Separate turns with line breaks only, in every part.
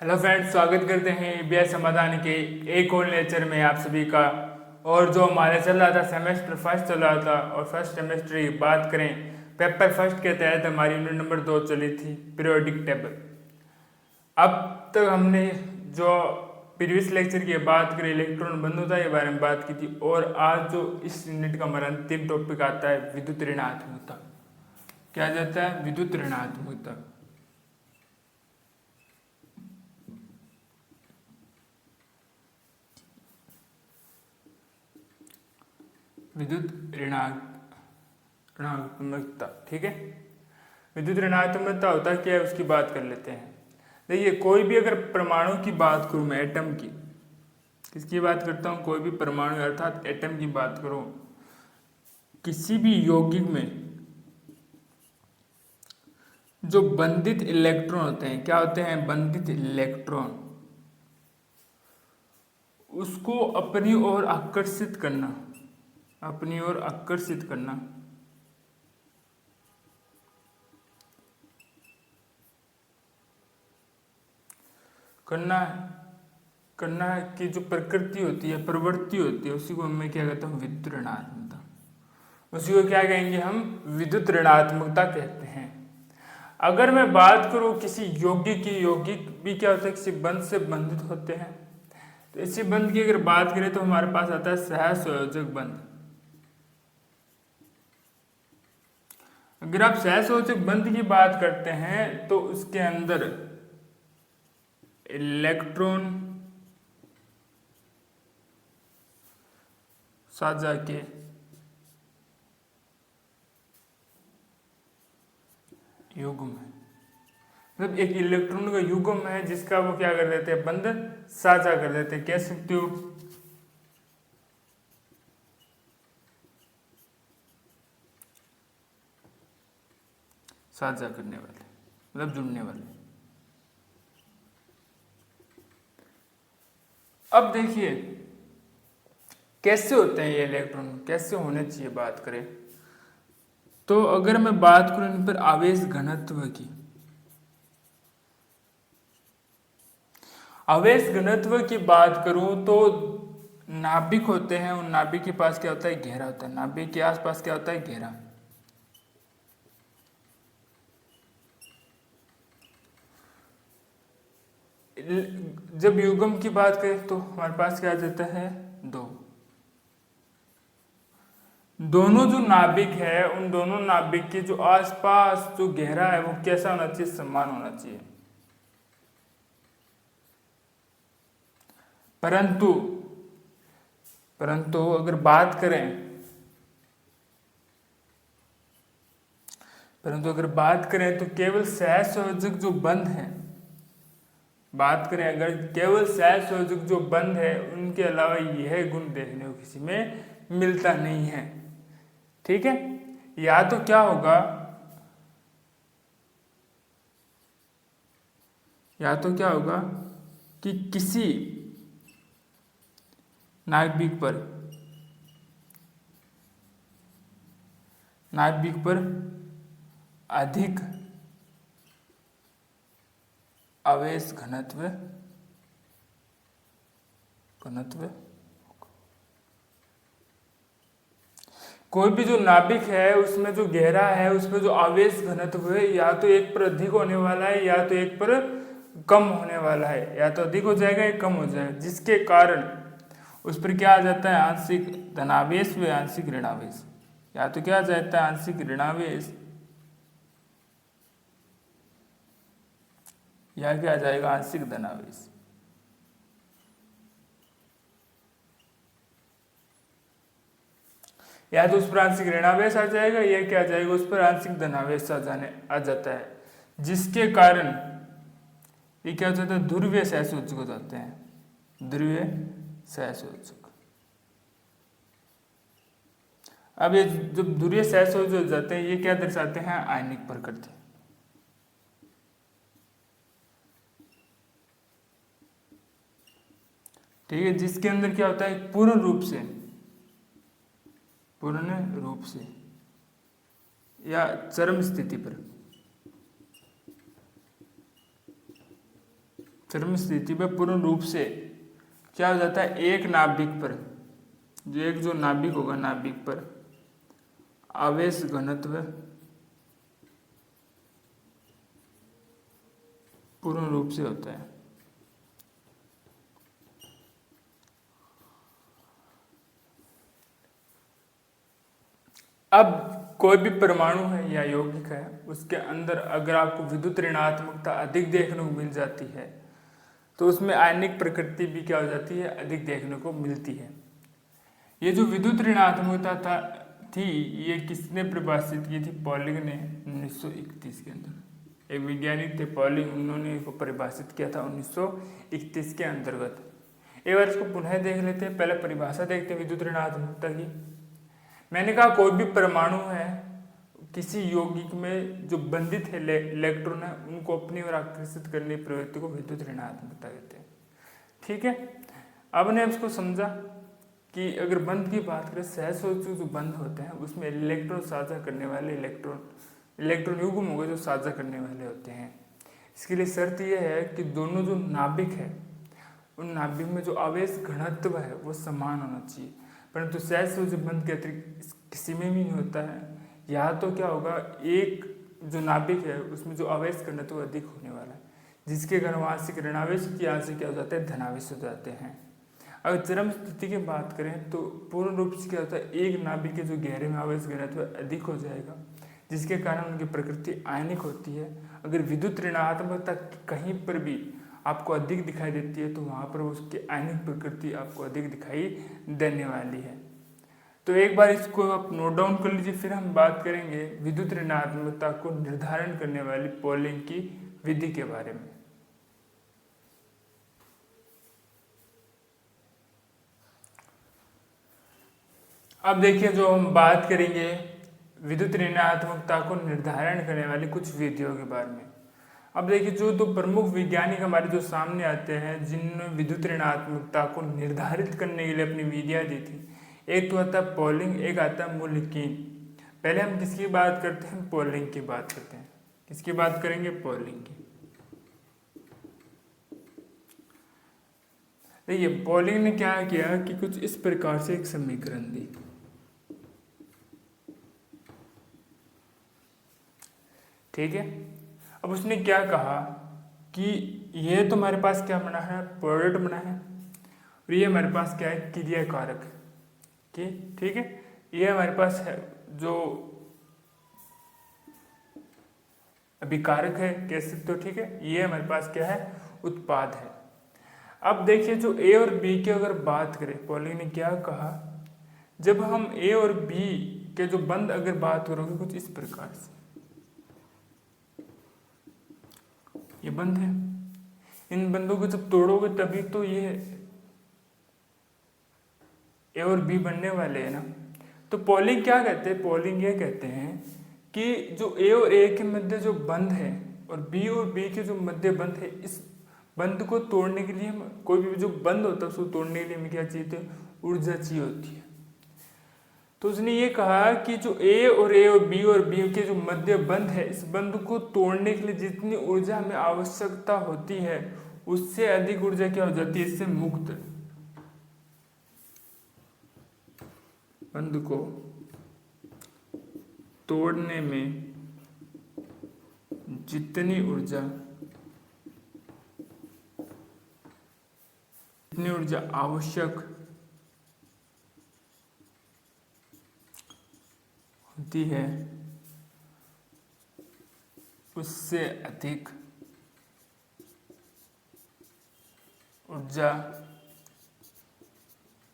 Hello friends, स्वागत करते हैं ईबीएस समाधान के एक और लेक्चर में आप सभी का। और जो हमारे चल रहा था सेमेस्टर फर्स्ट चल रहा था, और फर्स्ट सेमेस्टर की बात करें, पेपर फर्स्ट के तहत हमारी यूनिट नंबर 2 चली थी, पीरियोडिक टेबल। अब तक हमने जो प्रीवियस लेक्चर की बात करी, इलेक्ट्रॉन बंधुता के बारे में बात की थी, और आज जो इस यूनिट का हमारा अंतिम टॉपिक आता है विद्युत ऋणात्मकता। क्या जाता है? विद्युत ऋणात्मकता। विद्युत ऋणात्मकता, ठीक है। विद्युत ऋणात्मकता होता क्या है उसकी बात कर लेते हैं। देखिए, कोई भी अगर परमाणु की बात करूं मैं, एटम की, किसकी बात करता हूं? कोई भी परमाणु अर्थात एटम की बात करूं, किसी भी यौगिक में जो बंधित इलेक्ट्रॉन होते हैं, क्या होते हैं? बंधित इलेक्ट्रॉन, उसको अपनी ओर आकर्षित करना, अपनी ओर आकर्षित करना, करना की जो प्रकृति होती है, प्रवृत्ति होती है, उसी को मैं क्या कहता हूँ? विद्युत ऋणात्मकता। उसी को क्या कहेंगे हम? विद्युत ऋणात्मकता कहते हैं। अगर मैं बात करूं किसी यौगिक की, यौगिक भी क्या होता है? किसी बंध से बंधित होते हैं। तो इसी बंध की अगर बात करें तो हमारे पास आता है सहसंयोजक बंध। अगर आप सहसंयोजक बंध की बात करते हैं तो उसके अंदर इलेक्ट्रॉन साझा के युग्म है, मतलब एक इलेक्ट्रॉन का युग्म है जिसका वो क्या कर देते हैं? बंध साझा कर देते हैं। कह सकते हो साझा करने वाले, मतलब जुड़ने वाले। अब देखिए कैसे होते हैं ये इलेक्ट्रॉन, कैसे होने चाहिए बात करें तो। अगर मैं बात करूं इन पर आवेश घनत्व की, आवेश घनत्व की बात करूं तो नाभिक होते हैं, उन नाभिक के पास क्या होता है? घेरा होता है। नाभिक के आसपास क्या होता है? घेरा। जब युग्म की बात करें तो हमारे पास क्या आ जाता है? दो। दोनों जो नाभिक है, उन दोनों नाभिक के जो आसपास जो घेरा है वो कैसा होना चाहिए? समान होना चाहिए। परंतु परंतु अगर बात करें परंतु अगर बात करें तो केवल सहसंयोजक जो बंध है, बात करें अगर केवल सहसंयोजक जो बंध है, उनके अलावा यह गुण देखने को किसी में मिलता नहीं है, ठीक है। या तो क्या होगा, या तो क्या होगा कि किसी नाभिक पर अधिक आवेश घनत्व कोई भी जो नाभिक है उसमें जो गहरा है, उसमें जो आवेश घनत्व है, या तो एक पर अधिक होने वाला है या तो एक पर कम होने वाला है। या तो अधिक हो जाएगा या कम हो जाएगा, जिसके कारण उस पर क्या आ जाता है? आंशिक धनावेश व आंशिक ऋणावेश। या तो क्या आ जाता है? आंशिक ऋणावेश, या क्या आ जाएगा? आंशिक धनावेश। या तो उस पर आंशिक ऋणावेश आ जाएगा, या क्या आ जाएगा? उस पर आंशिक धनावेश आ जाता है, जिसके कारण ये क्या हो जाता है? ध्रुवीय सहसंयोजक हो जाते हैं। ध्रुवीय सहसंयोजक। अब ये जब ध्रुवीय सहसंयोजक हो जाते हैं, ये क्या दर्शाते हैं? आयनिक प्रकृति। ठीक है, जिसके अंदर क्या होता है? पूर्ण रूप से या चरम स्थिति पर चरम स्थिति में पूर्ण रूप से क्या हो जाता है, एक नाभिक पर जो नाभिक होगा, नाभिक पर आवेश घनत्व पूर्ण रूप से होता है। अब कोई भी परमाणु है या यौगिक है, उसके अंदर अगर आपको विद्युत ऋणात्मकता अधिक देखने को मिल जाती है तो उसमें आयनिक प्रकृति भी क्या हो जाती है, अधिक देखने को मिलती है। ये जो विद्युत ऋणात्मकता थी, ये किसने परिभाषित की थी? पॉलिंग ने 1931 के अंदर। एक वैज्ञानिक थे पॉलिंग, उन्होंने इसको परिभाषित किया था 1931 के अंतर्गत। एक बार इसको पुनः देख लेते हैं, पहले परिभाषा देखते हैं विद्युत ऋणात्मकता की। मैंने कहा कोई भी परमाणु है किसी यौगिक में जो बंधित है इलेक्ट्रॉन है, उनको अपनी ओर आकर्षित करने की प्रवृत्ति को विद्युत ऋणात्मकता कहते हैं। ठीक है, अब ने इसको समझा कि अगर बंध की बात करें, सहसंयोजक जो बंध होते हैं उसमें इलेक्ट्रॉन साझा करने वाले इलेक्ट्रॉन युग्म होगा जो साझा करने वाले होते हैं। इसके लिए शर्त यह है कि दोनों जो नाभिक है, उन नाभिक में जो आवेश घनत्व है वो समान होना चाहिए। परंतु सहसंयोजक बंध के अतिरिक्त किसी में भी नहीं होता है। या तो क्या होगा, एक जो नाभिक है उसमें जो आवेश घनत्व अधिक होने वाला है, जिसके कारण वहाँ से ऋणावेश की यहाँ से क्या हो जाते हैं, धनावेश हो जाते हैं। अगर चरम स्थिति की बात करें तो पूर्ण रूप से क्या होता है, एक नाभिक के जो गहरे में आवेश घनत्व अधिक हो जाएगा, जिसके कारण उनकी प्रकृति आयनिक होती है। अगर विद्युत ऋणात्मकता कहीं पर भी आपको अधिक दिखाई देती है तो वहाँ पर उसकी आयनिक प्रकृति आपको अधिक दिखाई देने वाली है। तो एक बार इसको आप नोट डाउन कर लीजिए, फिर हम बात करेंगे विद्युत ऋणात्मकता को निर्धारण करने वाली पॉलिंग की विधि के बारे में। अब देखिए, जो हम बात करेंगे विद्युत ऋणात्मकता को निर्धारण करने वाली कुछ विधियों के बारे में। अब देखिए, जो दो प्रमुख वैज्ञानिक हमारे जो सामने आते हैं जिन्होंने विद्युत ऋणात्मकता को निर्धारित करने के लिए अपनी विधियाँ दी थी, एक तो आता है पॉलिंग, एक आता है मुल्किन। पहले हम किसकी बात करते हैं? पॉलिंग की बात करते हैं। किसकी बात करेंगे? पॉलिंग की। देखिए, पॉलिंग ने क्या किया कि कुछ इस प्रकार से एक समीकरण दी। ठीक है, अब उसने क्या कहा कि ये तो हमारे पास क्या बना है, प्रोडक्ट बना है, और ये हमारे पास क्या है, क्रिया कारक है। ठीक है, ये हमारे पास है जो अभिकारक है, कह सकते हो। ठीक है, ये हमारे पास क्या है, उत्पाद है। अब देखिए, जो ए और बी की अगर बात करें, पॉलिंग ने क्या कहा, जब हम ए और बी के जो बंध अगर बात करोगे कुछ इस प्रकार से, ये बंध है, इन बंधों को जब तोड़ोगे तभी तो ये ए और बी बनने वाले हैं ना। तो पॉलिंग क्या कहते हैं? पॉलिंग ये कहते हैं कि जो ए और ए के मध्य जो बंध है और बी के जो मध्य बंध है, इस बंध को तोड़ने के लिए, कोई भी जो बंध होता है उसको तोड़ने के लिए हमें क्या चाहिए, ऊर्जा चाहिए होती है। तो उसने ये कहा कि जो ए और बी के जो मध्य बंध है, इस बंध को तोड़ने के लिए जितनी ऊर्जा हमें आवश्यकता होती है उससे अधिक ऊर्जा क्या हो जाती है, इससे मुक्त। बंध को तोड़ने में जितनी ऊर्जा आवश्यक होती है उससे अधिक ऊर्जा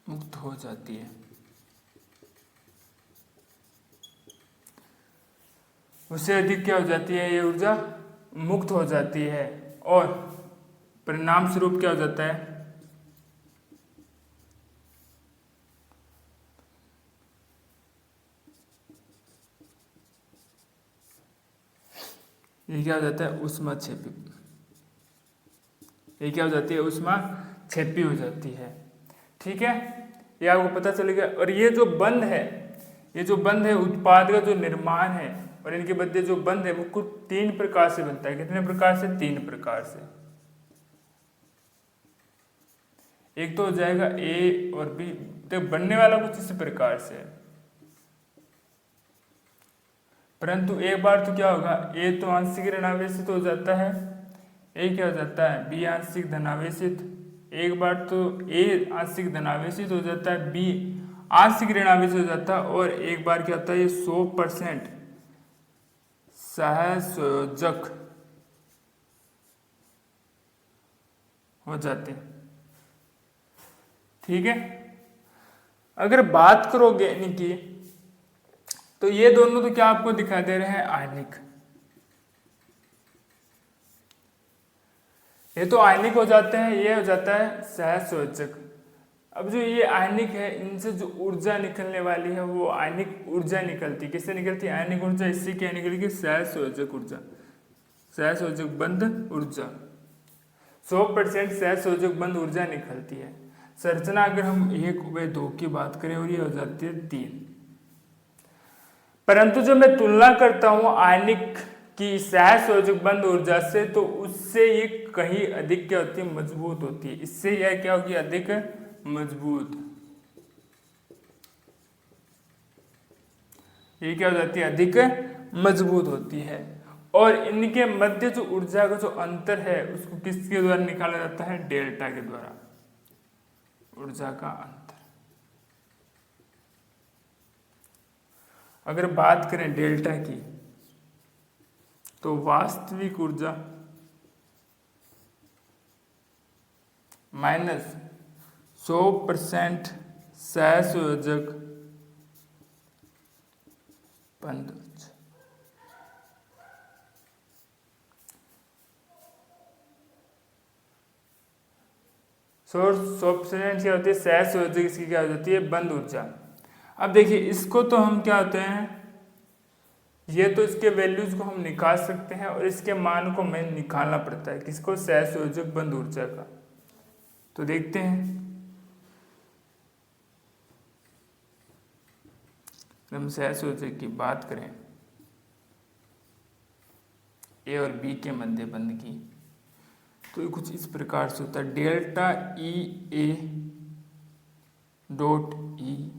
मुक्त हो जाती है। उससे अधिक क्या हो जाती है, ये ऊर्जा मुक्त हो जाती है, और परिणाम स्वरूप क्या हो जाता है, ये क्या हो जाता है, ऊष्माक्षेपी। ये क्या हो जाती है, ऊष्माक्षेपी हो जाती है। ठीक है, ये आपको पता चलेगा। और ये जो बंध है उत्पाद का जो निर्माण है और इनके मध्य जो बंध है वो कुछ 3 प्रकार से बनता है। कितने प्रकार से? 3 प्रकार से। एक तो हो जाएगा ए और बी, तो बनने वाला कुछ इस प्रकार से है। परंतु एक बार तो क्या होगा, ए तो आंशिक ऋणावेशित हो जाता है, ए क्या हो जाता है, बी आंशिक धनावेशित। एक बार तो ए आंशिक धनावेशित हो जाता है, बी आंशिक ऋणावेशित हो जाता है, और एक बार क्या होता है, ये 100% सहसंयोजक हो जाते हैं। ठीक है, अगर बात करोगे इनकी, तो ये दोनों तो क्या आपको दिखाई दे रहे हैं, आयनिक। ये तो आयनिक हो जाते हैं, ये हो जाता है सहसंयोजक। अब जो ये आयनिक है, इनसे जो ऊर्जा निकलने वाली है वो आयनिक ऊर्जा निकलती है। किससे निकलती है, आयनिक ऊर्जा। इससे क्या निकलेगी, सहसंयोजक ऊर्जा, सहसंयोजक बंध ऊर्जा। 100% सहसंयोजक बंध ऊर्जा निकलती है। संरचना अगर हम 1 व 2 की बात करें, और ये हो जाती है 3। परंतु जब मैं तुलना करता हूं आयनिक की सहसंयोजक बंध ऊर्जा से, तो उससे ये कहीं अधिक क्या होती है, मजबूत होती है। इससे यह क्या होगी, अधिक मजबूत। ये क्या हो जाती है, अधिक मजबूत होती है। और इनके मध्य जो ऊर्जा का जो अंतर है, उसको किसके द्वारा निकाला जाता है, डेल्टा के द्वारा, ऊर्जा का अंतर। अगर बात करें डेल्टा की, तो वास्तविक ऊर्जा माइनस 100% सहसंयोजक बंध ऊर्जा। सोर्स 100% क्या होती है, सहसंयोजक, इसकी क्या हो जाती है, बंध ऊर्जा। अब देखिए, इसको तो हम क्या होते हैं, ये तो इसके वैल्यूज को हम निकाल सकते हैं, और इसके मान को हमें निकालना पड़ता है, किसको, सहसंयोजक बंध ऊर्जा का। तो देखते हैं, हम सहसंयोजक की बात करें, ए और बी के मध्य बंध की, तो ये कुछ इस प्रकार से होता है, डेल्टा ई ए डॉट ई।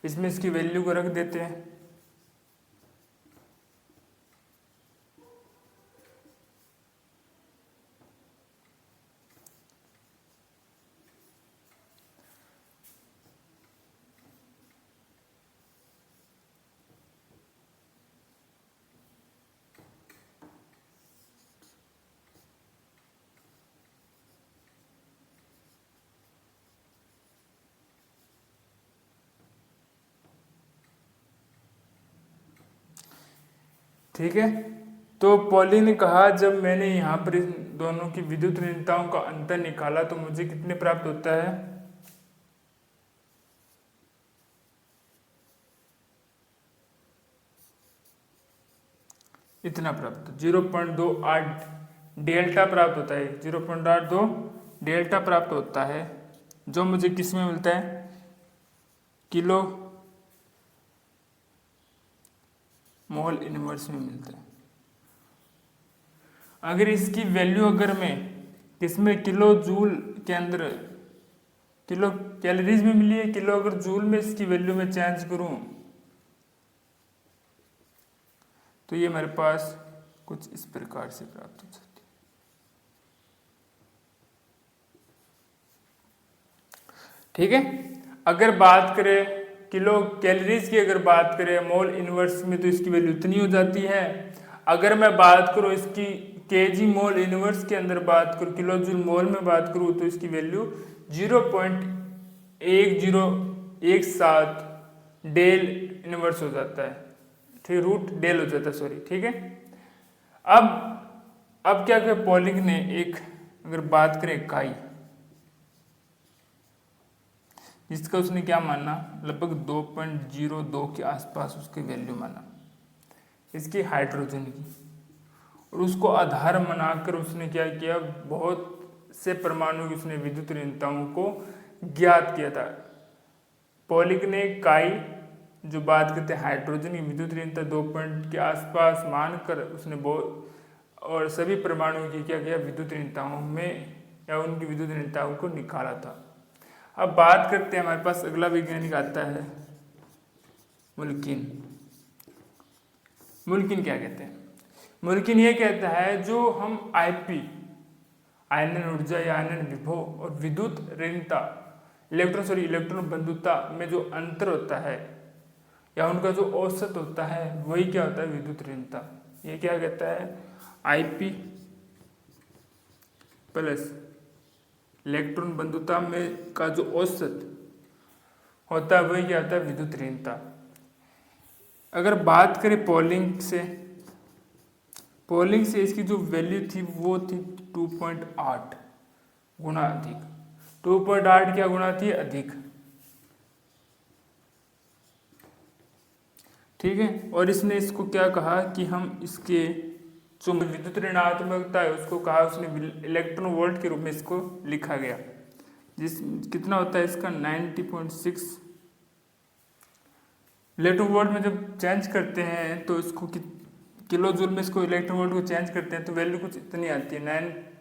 इसमें इसकी वैल्यू को रख देते हैं, ठीक है। तो पॉली ने कहा, जब मैंने यहाँ पर इन दोनों की विद्युत ऋणताओं का अंतर निकाला, तो मुझे कितने प्राप्त होता है, इतना प्राप्त, 0.28 डेल्टा प्राप्त होता है, 0.82 डेल्टा प्राप्त होता है, जो मुझे किस में मिलता है, किलो मोल इनवर्स में मिलता है। अगर इसकी वैल्यू अगर मैं किसमें, किलो जूल के अंदर, किलो कैलोरीज में मिली है, किलो अगर जूल में इसकी वैल्यू में चेंज करूं, तो ये मेरे पास कुछ इस प्रकार से प्राप्त हो जाती है। ठीक है, अगर बात करें किलो कैलोरीज की, अगर बात करें मोल इनवर्स में, तो इसकी वैल्यू इतनी हो जाती है। अगर मैं बात करूं इसकी केजी मोल इनवर्स के अंदर बात करूं, किलो जूल मोल में बात करूं, तो इसकी वैल्यू 0.1017 डेल इनवर्स हो जाता है, ठीक, रूट डेल हो जाता है, सॉरी। ठीक है, अब क्या क्या पॉलिंग ने एक, अगर बात करें इकाई, जिसका उसने क्या माना, लगभग 2.02 के आसपास उसकी वैल्यू माना, इसकी हाइड्रोजन की, और उसको आधार बनाकर उसने क्या किया, बहुत से परमाणु की उसने विद्युत ऋणताओं को ज्ञात किया था। पॉलिक ने काई, जो बात करते हैं हाइड्रोजन की विद्युत ऋणता 2 पॉइंट के आसपास मानकर उसने बहुत, और सभी परमाणुओं की क्या किया, विद्युत ऋणताओं में या उनकी विद्युत ऋणताओं को निकाला था। अब बात करते हैं, हमारे पास अगला वैज्ञानिक आता है मुल्किन। मुल्किन क्या कहते हैं? मुल्किन ये कहता है जो हम आईपी आयनन ऊर्जा या आयनन विभव और विद्युत ऋणता इलेक्ट्रॉन बंधुता में जो अंतर होता है या उनका जो औसत होता है वही क्या होता है? विद्युत ऋणता। ये क्या कहता है? आईपी प्लस इलेक्ट्रॉन बंधुता में का जो औसत होता है वही क्या होता है? विद्युत ऋणता। अगर बात करें पोलिंग से इसकी जो वैल्यू थी वो थी 2.8 गुना अधिक। 2.8 क्या गुना थी? अधिक। ठीक है। और इसने इसको क्या कहा कि हम इसके जो विद्युत ऋणात्मकता है उसको कहा, उसने इलेक्ट्रॉन वोल्ट के रूप में इसको लिखा गया। कितना होता है इसका? 90.6 इलेक्ट्रॉन वोल्ट में जब चेंज करते हैं तो इसको किलो जूल में इसको इलेक्ट्रॉन वोल्ट को चेंज करते हैं तो वैल्यू कुछ इतनी आती है,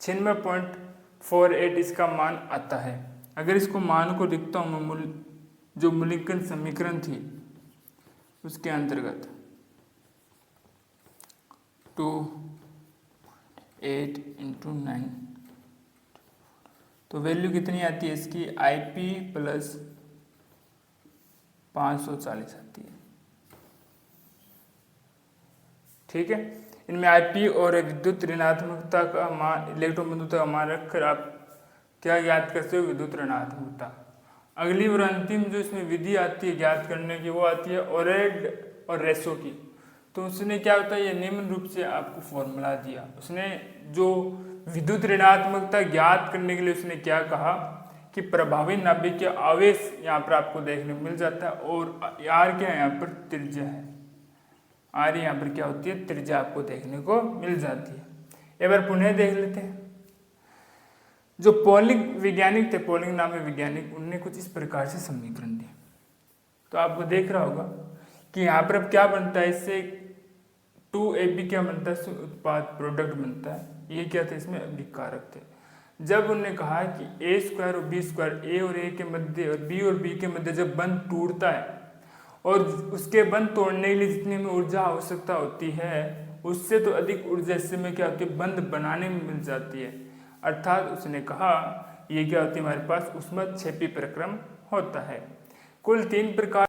96.48 इसका मान आता है। अगर इसको मान को लिखता हूँ मैं, जो मुल्किन समीकरण थी उसके अंतर्गत 2.8 × 9 तो वैल्यू कितनी आती है इसकी? IP प्लस 540 आती है। ठीक है। इनमें IP और विद्युत ऋणात्मकता का मान, इलेक्ट्रॉन बंधुता का मान रखकर आप क्या ज्ञात करते हो? विद्युत ऋणात्मकता। अगली और अंतिम जो इसमें विधि आती है ज्ञात करने की वो आती है ओरेड और रेसो की। तो उसने क्या होता है, ये निम्न रूप से आपको फॉर्मूला दिया। उसने जो विद्युत ऋणात्मकता ज्ञात करने के लिए उसने क्या कहा कि प्रभावी नाभिक के आवेश यहाँ पर आपको देखने को मिल जाता है और R क्या है? यहाँ पर त्रिज्या है। R यहाँ पर क्या होती है? त्रिज्या आपको देखने को मिल जाती है। एक बार पुनः देख लेते हैं। जो पॉलिंग वैज्ञानिक थे, पॉलिंग नामी वैज्ञानिक, उनने कुछ इस प्रकार से समीकरण दिए। तो आपको देख रहा होगा कि यहाँ पर अब क्या बनता है, इससे 2AB क्या बनता है? उत्पाद प्रोडक्ट बनता है। ये क्या थे? इसमें अभिकारक थे। जब उन्होंने कहा कि A² और B², A और A के मध्य और B और B के मध्य जब बंध टूटता है और उसके बंध तोड़ने के लिए जितनी में ऊर्जा आवश्यकता होती है उससे तो अधिक ऊर्जा इससे में क्या होती है? बंध बनाने में मिल जाती है। अर्थात उसने कहा ये क्या होती है? हमारे पास ऊष्मक्षेपी प्रक्रम होता है। कुल 3 प्रकार